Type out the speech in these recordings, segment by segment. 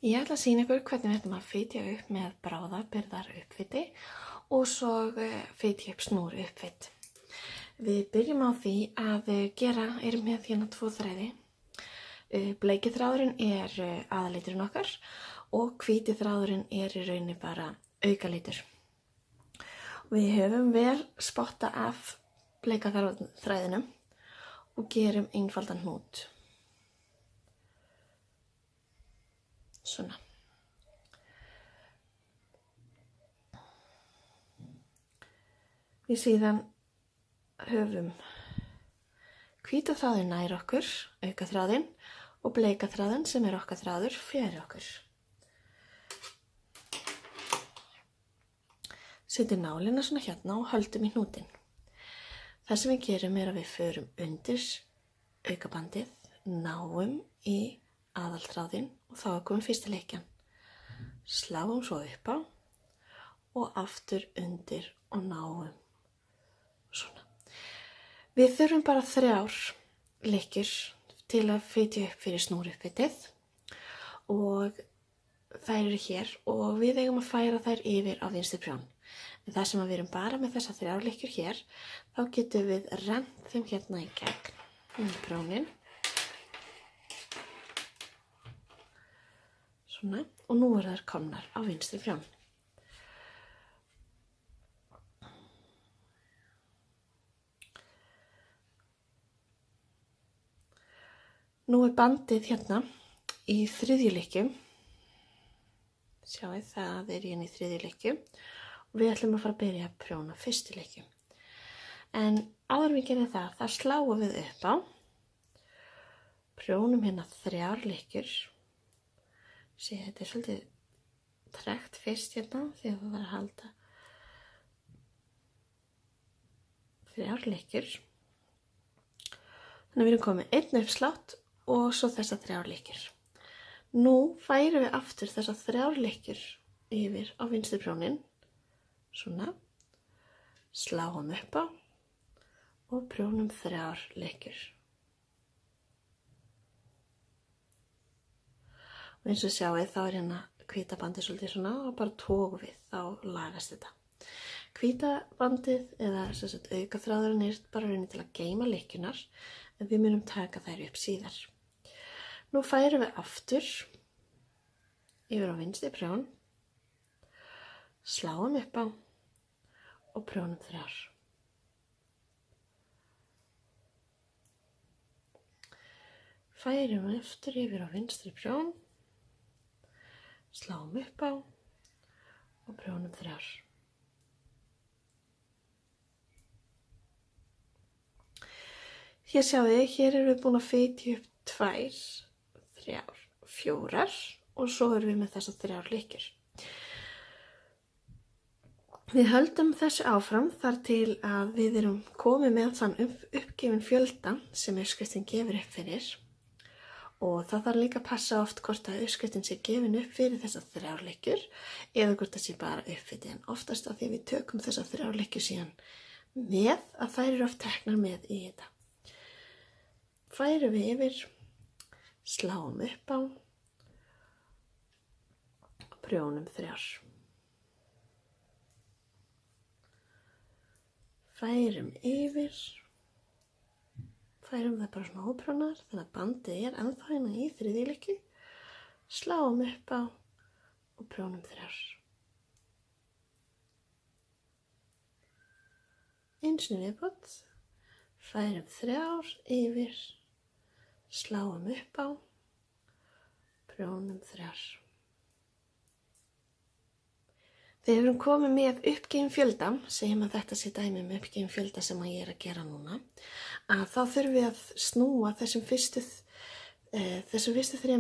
Ég ætla að sýna ykkur hvernig við ætlum að fitja upp með bráðabirgðar uppfiti og svo fitja upp snúr uppfit. Við byrjum á því að erum með hérna 2 þræði. Bleiki þráðurinn aðaliturinn okkar og hvíti þráðurinn í rauninni bara aukalitur. Við höfum vel spotta af bleika þræðinum og gerum einfaldan hnút. Svona. Við síðan höfum hvíta þráðinn nær okkur, aukaþráðinn, og bleika þráðinn sem okkar þráður fyrir okkur. Setjum nálina svona hérna og höldum í hnútinn. Það sem við gerum að við förum undir aukabandið, náum í aðalþráðinn og þá komum fyrsta leikjan. Sláum svo upp á og aftur undir og náum. Svona. Við þurfum bara 3 leikjur til að fitja upp fyrir snúruppfitið og þær eru hér og við eigum að færa þær yfir á vinstri prjón. En það sem við erum bara með þessar 3 leikjur hér, þá getum við rennt þeim hérna í gegn prjónin. Svona, og nú þær komnar á vinstri prjón. Nú bandið hérna í 3. leikju. Sjáið, það hérna í 3. leikju. Og við ætlum að fara að byrja að prjóna 1. leikju. En áður við gerum það sláum við upp á. Prjónum hérna 3 leikjur. Sér, þetta svolítið tregt fyrst hérna því að það var að halda 3 leikjur. Þannig við erum komið 1 uppslátt og svo þessar 3 leikjur. Nú færum við aftur þessar 3 leikjur yfir á vinstri prjónin. Svona. Sláum upp á og prjónum 3 leikjur. Og eins og sjáið þá hérna hvíta bandið svolítið svona og bara tókum við, þá lagast þetta. Hvíta bandið eða aukaþráðurinn bara raunin til að geyma leikjunar en við munum taka þær upp síðar. Nú færum við aftur yfir á vinstri prjón, sláum upp á og prjónum 3. Færum við aftur yfir á vinstri prjón, sláum upp á og prjónum 3. Hér sjáum við, hér erum við búin að fitja upp 2, 3, 4 og svo erum við með þessar 3 leikjur. Við höldum þessu áfram þar til að við erum komið með þann uppgefin fjölda sem uppskriftin gefur upp fyrir. Og það þarf líka að passa oft hvort að uppskriftin sé gefin upp fyrir þessar 3 leikjur eða hvort það sé bara uppfitið. En oftast af því að við tökum þessar 3 leikjur síðan með að þær eru oft teknar með í þetta. Færum við yfir, sláum upp á og prjónum 3. Færum yfir, færum það bara svona óprjónar þannig að bandið ennþá hérna í 3. leikju, sláum upp á og prjónum 3. Einu sinni viðbót, færum 3 yfir, sláum upp á, prjónum 3. Þegar við erum komið með uppgefin fjölda, segjum að þetta sé dæmi með uppgefin fjölda sem ég að gera núna, að þá þurfum við að snúa þessum fyrstu 3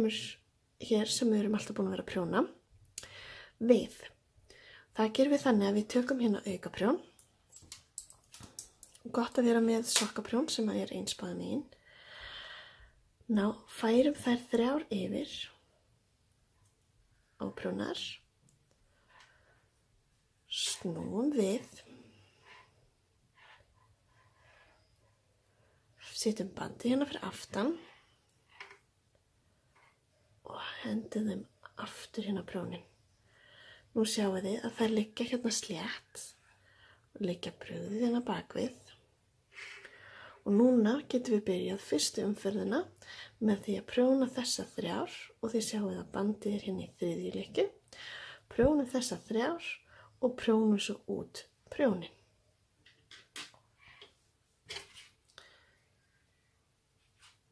hér sem við erum alltaf búin að vera að prjóna við. Það gerum við þannig að við tökum hérna aukaprjón. Gott að vera með sokkaprjón sem einspáð megin. Ná, færum þær 3 yfir og prjónar. Snúum við. Setjum bandið hérna fyrir aftan og hendum þeim aftur hérna prjónin. Nú sjáum þið að þær liggja hérna slétt, liggja brugðið hérna bakvið. Og núna getum við byrjað fyrstu umferðina með því að prjóna þessa 3 og þið sjáum að bandið hérna í 3. lykkju. Prjónum þessa 3 og prjónum svo út prjónin.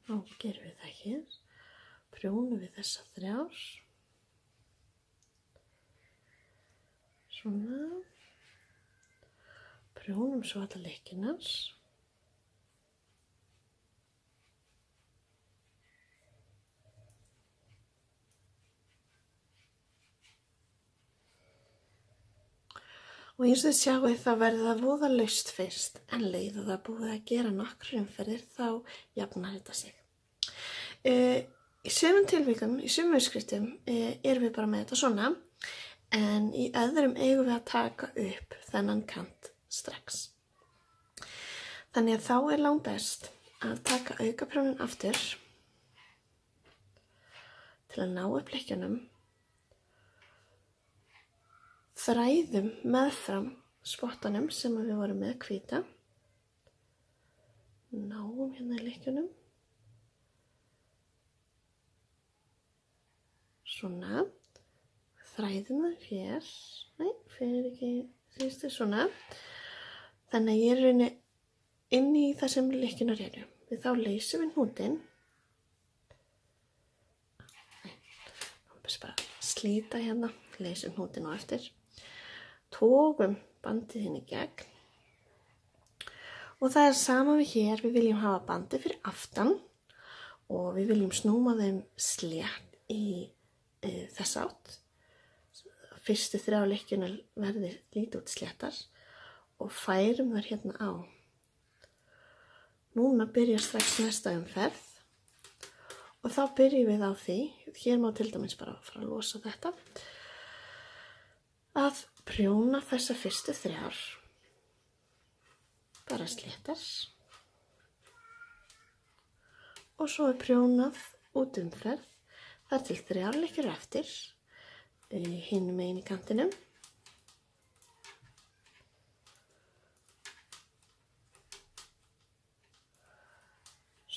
Nú gerum við það hér. Prjónum við þessa 3. Svona. Prjónum svo alla lykkjurnar. Og eins og þið sjáu þá verður það voða laust fyrst, en leið og það búið að gera nokkrar umferðir þá jafnar þetta sig. Í sumum tilvikum, í sumum uppskriftum erum við bara með þetta svona, en í öðrum eigum við að taka upp þennan kant strax. Þannig að þá er langbest að taka aukaprjónin aftur til að ná upp lykkjunum. Þræðum meðfram spottanum sem við vorum með hvíta. Náum hérna í lykkjunum. Svona. Þræðum það hér. Nei, fyrir ekki síðustu svona. Þannig að ég er rauninni inn í það sem lykkjunar eru. Við þá leysum við hnútinn. Bara slíta hérna, leysum hnútinn á eftir. Tókum bandið inn í gegn og það er sama við hér, við viljum hafa bandið fyrir aftan og við viljum snúma þeim slétt í þessa átt. Fyrstu 3 lykkjurnar verði lítið út sléttar og færum þær hérna á. Núna byrjar strax næsta umferð og þá byrjum við á því, hér má til dæmis bara fara að losa þetta, að prjóna þessa fyrstu 3 bara sléttar og svo er prjónað út umferð þar til 3 lykkjur eftir hinum megin í kantinum.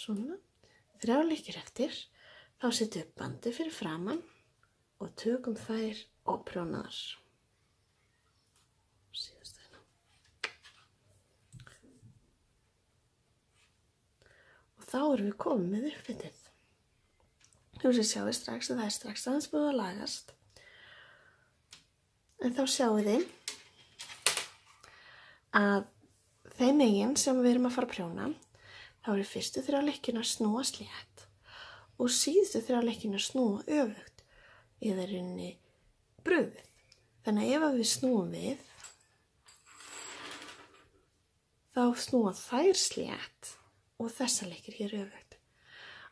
Svona, 3 lykkjur eftir, þá setjum við bandið fyrir framan og tökum þær og prjónaðar. Þá erum við komið með uppfitið. Þú sjáum við strax að það er strax aðeins búið að lagast. En þá sjáum við að þeim megin sem við erum að fara að prjóna, þá eru fyrstu 3 lykkjurnar snúa slétt og síðustu 3 lykkjurnar snúa öfugt eða rauninni brugðið. Þannig að ef við snúum við, þá snúa þær slétt og þessa lykkjur hér öfugt.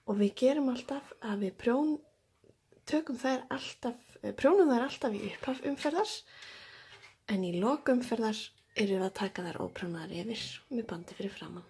Og við gerum alltaf að við prjónum þær alltaf í upphaf umferðar, en í lok umferðar erum við að taka þær óprjónaðar yfir með bandi fyrir framan.